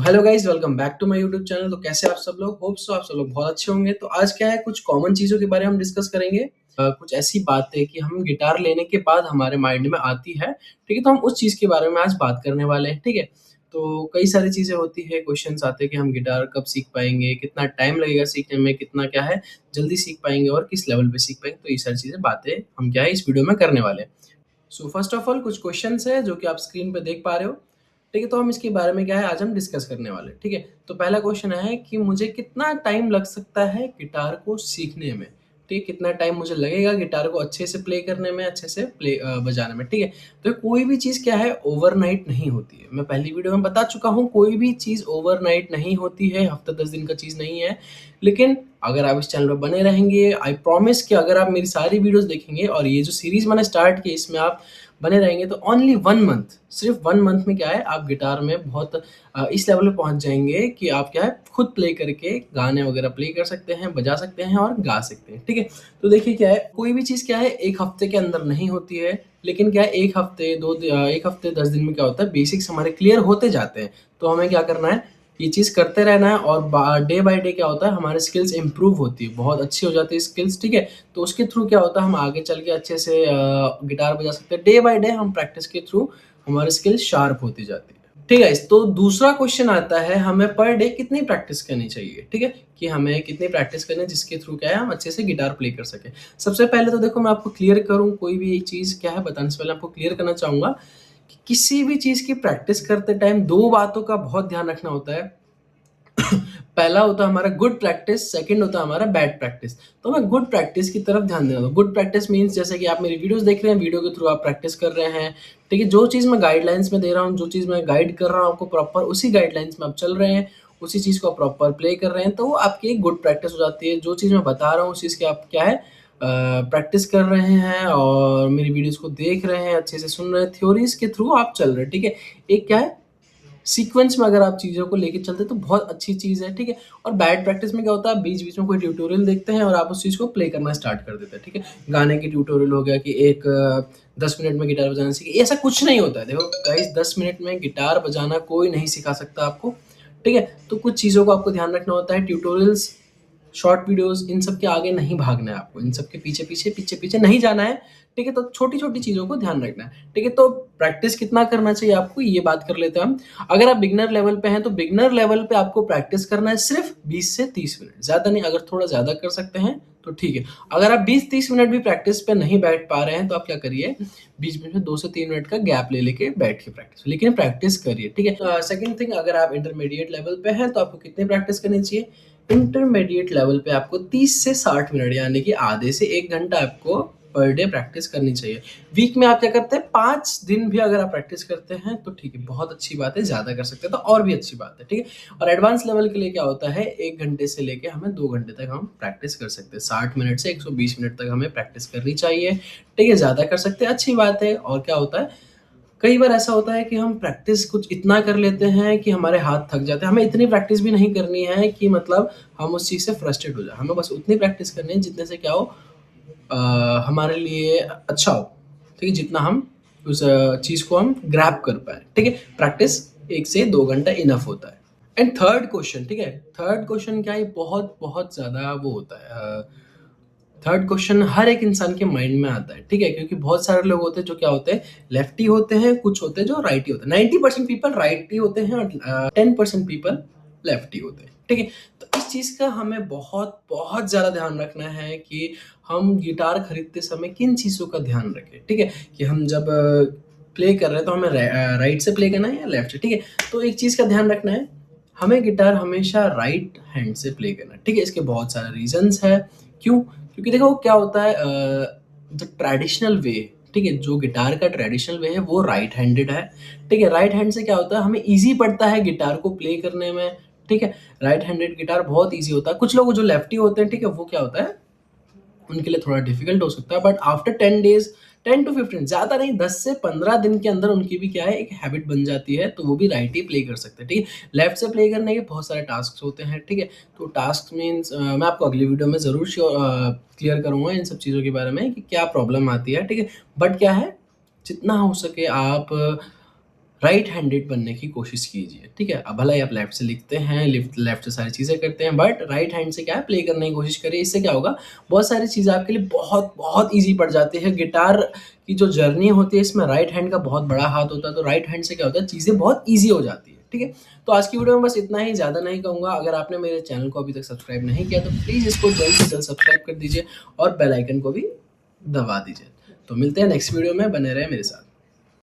Hello guys, welcome back to my YouTube channel. तो कैसे आप सब लोग? होप सो आप सब लोग बहुत अच्छे होंगे। तो आज क्या है, कुछ कॉमन चीज़ों के बारे में हम डिस्कस करेंगे। कुछ ऐसी बातें कि हम गिटार लेने के बाद हमारे माइंड में आती है, ठीक है? तो हम उस चीज़ के बारे में आज बात करने वाले हैं, ठीक है? तो कई सारी चीज़ें होती है, क्वेश्चंस आते हैं कि हम गिटार कब सीख पाएँगे, कितना टाइम लगेगा सीखने में, कितना क्या है जल्दी सीख पाएँगे और किस लेवल पे सीख पाएँगे। तो ये सारी चीज़ें बातें हम क्या है इस वीडियो में करने वाले हैं। सो फर्स्ट ऑफ ऑल कुछ क्वेश्चंस है जो कि आप स्क्रीन पे देख पा रहे हो, ठीक है? तो हम इसके बारे में क्या है आज हम डिस्कस करने वाले हैं, ठीक है? तो पहला क्वेश्चन है कि मुझे कितना टाइम लग सकता है गिटार को सीखने में, ठीक है? कितना टाइम मुझे लगेगा गिटार को अच्छे से प्ले करने में, अच्छे से बजाने में, ठीक है? तो कोई भी चीज़ क्या है ओवरनाइट नहीं होती है। मैं पहली वीडियो में बता चुका हूँ, कोई भी चीज़ ओवरनाइट नहीं होती है, हफ्ता 10 दिन का चीज़ नहीं है। लेकिन अगर आप इस चैनल पे बने रहेंगे, आई प्रॉमिस कि अगर आप मेरी सारी वीडियोज़ देखेंगे और ये जो सीरीज़ मैंने स्टार्ट की इसमें आप बने रहेंगे तो ओनली 1 मंथ, सिर्फ़ 1 मंथ में क्या है आप गिटार में बहुत इस लेवल पे पहुँच जाएँगे कि आप क्या है खुद प्ले करके गाने वगैरह प्ले कर सकते हैं, बजा सकते हैं और गा सकते हैं, ठीक है? तो देखिए क्या है, कोई भी चीज़ क्या है 1 हफ्ते के अंदर नहीं होती है, लेकिन क्या है 1 हफ्ते 1 हफ्ते 10 दिन में क्या होता है बेसिक्स हमारे क्लियर होते जाते हैं। तो हमें क्या करना है, ये चीज़ करते रहना है और डे बाय डे क्या होता है हमारी स्किल्स इम्प्रूव होती है, बहुत अच्छी हो जाती है स्किल्स, ठीक है? तो उसके थ्रू क्या होता है हम आगे चल के अच्छे से गिटार बजा सकते हैं। डे बाय डे हम प्रैक्टिस के थ्रू हमारी स्किल्स शार्प होती जाती है। ठीक है, तो दूसरा क्वेश्चन आता है हमें पर डे कितनी प्रैक्टिस करनी चाहिए, ठीक है? कि हमें कितनी प्रैक्टिस करनी है जिसके थ्रू क्या है हम अच्छे से गिटार प्ले कर सकें। सबसे पहले तो देखो मैं आपको क्लियर करूँ कोई भी चीज़ क्या है बताने से पहले आपको क्लियर करना चाहूँगा कि किसी भी चीज़ की प्रैक्टिस करते टाइम 2 बातों का बहुत ध्यान रखना होता है। पहला होता है हमारा गुड प्रैक्टिस, सेकंड होता है हमारा बैड प्रैक्टिस। तो हमें गुड प्रैक्टिस की तरफ ध्यान देना होगा। गुड प्रैक्टिस मीन्स जैसे कि आप मेरी वीडियोज़ देख रहे हैं, वीडियो के थ्रू आप प्रैक्टिस कर रहे हैं, ठीक है? जो चीज़ मैं गाइडलाइंस में दे रहा हूँ, जो चीज़ मैं गाइड कर रहा हूँ आपको प्रॉपर उसी गाइडलाइंस में आप चल रहे हैं, उसी चीज़ को आप प्रॉपर प्ले कर रहे हैं, तो वो आपकी एक गुड प्रैक्टिस हो जाती है। जो चीज़ मैं बता रहा हूँ उस चीज़ की आप क्या है प्रैक्टिस कर रहे हैं और मेरी वीडियोज़ को देख रहे हैं, अच्छे से सुन रहे हैं, थ्योरीज़ के थ्रू आप चल रहे हैं, ठीक है? एक क्या है सीक्वेंस में अगर आप चीज़ों को लेके चलते हैं तो बहुत अच्छी चीज़ है, ठीक है? और बैड प्रैक्टिस में क्या होता है बीच-बीच में कोई ट्यूटोरियल देखते हैं और आप उस चीज़ को प्ले करना स्टार्ट कर देते हैं, ठीक है? गाने की ट्यूटोरियल हो गया कि 10 मिनट में गिटार बजाना सीखिए, ऐसा कुछ नहीं होता है। देखो गाइस 10 मिनट में गिटार बजाना कोई नहीं सिखा सकता आपको, ठीक है? तो कुछ चीज़ों को आपको ध्यान रखना होता है, ट्यूटोरियल्स, शॉर्ट वीडियोज़ इन सब के आगे नहीं भागना है आपको, इन सब के पीछे-पीछे नहीं जाना है, ठीक है? तो छोटी-छोटी चीज़ों को ध्यान रखना है, ठीक है? तो प्रैक्टिस कितना करना चाहिए आपको ये बात कर लेते हैं हम। अगर आप बिगिनर लेवल पे हैं तो बिगिनर लेवल पे आपको प्रैक्टिस करना है सिर्फ़ 20 से 30 मिनट, ज़्यादा नहीं। अगर थोड़ा ज़्यादा कर सकते हैं तो ठीक है। अगर आप 20-30 मिनट भी प्रैक्टिस पे नहीं बैठ पा रहे हैं तो आप क्या करिए, बीच-बीच में 2 से 3 मिनट का गैप ले लेके बैठ के प्रैक्टिस, लेकिन प्रैक्टिस करिए, ठीक है? सेकंड थिंग अगर आप इंटरमीडिएट लेवल पे हैं तो आपको कितनी प्रैक्टिस करनी चाहिए? इंटरमीडिएट लेवल पे आपको 30 से 60 मिनट यानी कि आधे से 1 घंटा आपको पर डे प्रैक्टिस करनी चाहिए। वीक में आप क्या करते हैं 5 दिन भी अगर आप प्रैक्टिस करते हैं तो ठीक है, बहुत अच्छी बात है, ज़्यादा कर सकते हैं तो और भी अच्छी बात है, ठीक है? और एडवांस लेवल के लिए क्या होता है 1 घंटे से लेके हमें 2 घंटे तक हम प्रैक्टिस कर सकते हैं। 60 मिनट से 120 मिनट तक हमें प्रैक्टिस करनी चाहिए, ठीक है? ज़्यादा कर सकते हैं, अच्छी बात है। और क्या होता है कई बार ऐसा होता है कि हम प्रैक्टिस कुछ इतना कर लेते हैं कि हमारे हाथ थक जाते हैं। हमें इतनी प्रैक्टिस भी नहीं करनी है कि मतलब हम उस चीज़ से फ्रस्ट्रेट हो जाएँ। हमें बस उतनी प्रैक्टिस करनी है जितने से क्या हो अ, हमारे लिए अच्छा हो, ठीक है? जितना हम उस चीज़ को हम ग्रैब कर पाएँ, ठीक है? प्रैक्टिस 1 से 2 घंटा इनफ होता है। एंड थर्ड क्वेश्चन, ठीक है? थर्ड क्वेश्चन क्या है बहुत ज़्यादा वो होता है थर्ड क्वेश्चन हर एक इंसान के माइंड में आता है, ठीक है? क्योंकि बहुत सारे लोग होते हैं जो क्या होते हैं लेफ्टी होते हैं, कुछ होते हैं जो राइटी होते हैं। 90% पीपल राइटी होते हैं और 10% पीपल लेफ्टी होते हैं, ठीक है? तो इस चीज़ का हमें बहुत ज़्यादा ध्यान रखना है कि हम गिटार खरीदते समय किन चीज़ों का ध्यान रखें, ठीक है? कि हम जब प्ले कर रहे हैं तो हमें राइट से प्ले करना है या लेफ्ट से, ठीक है? तो एक चीज़ का ध्यान रखना है, हमें गिटार हमेशा राइट हैंड से प्ले करना है, ठीक है? इसके बहुत सारे रीज़न्स हैं। क्यों? क्योंकि देखो क्या होता है जो ट्रेडिशनल वे, ठीक है? जो गिटार का ट्रेडिशनल वे है वो राइट हैंडेड है, ठीक है? राइट हैंड से क्या होता है हमें ईज़ी पड़ता है गिटार को प्ले करने में, ठीक है? राइट हैंडेड गिटार बहुत ईज़ी होता है। कुछ लोग जो लेफ्टी होते हैं, ठीक है? वो क्या होता है उनके लिए थोड़ा डिफिकल्ट हो सकता है बट आफ्टर 10 डेज़ 10 टू 15 ज़्यादा नहीं 10 से 15 दिन के अंदर उनकी भी क्या है एक हैबिट बन जाती है, तो वो भी राइट ही प्ले कर सकते हैं, ठीक है? लेफ्ट से प्ले करने के बहुत सारे टास्क्स होते हैं, ठीक है? तो टास्क मीन्स मैं आपको अगली वीडियो में ज़रूर क्लियर करूँगा इन सब चीज़ों के बारे में कि क्या प्रॉब्लम आती है, ठीक है? बट क्या है जितना हो सके आप राइट हैंडेड बनने की कोशिश कीजिए, ठीक है? अब भले ही आप लेफ्ट से लिखते हैं, लेफ्ट से सारी चीज़ें करते हैं, बट राइट हैंड से क्या है, प्ले करने की कोशिश करिए। इससे क्या होगा, बहुत सारी चीज़ें आपके लिए बहुत बहुत ईज़ी पड़ जाती है। गिटार की जो जर्नी होती है, इसमें राइट हैंड का बहुत बड़ा हाथ होता है, तो राइट हैंड से क्या होता है, चीज़ें बहुत ईज़ी हो जाती है, ठीक है? तो आज की वीडियो में बस इतना ही, ज़्यादा नहीं कहूँगा। अगर आपने मेरे चैनल को अभी तक सब्सक्राइब नहीं किया, तो प्लीज़ इसको जल्द से जल्द सब्सक्राइब कर दीजिए और बेल आइकन को भी दबा दीजिए। तो मिलते हैं नेक्स्ट वीडियो में, बने रहें मेरे साथ।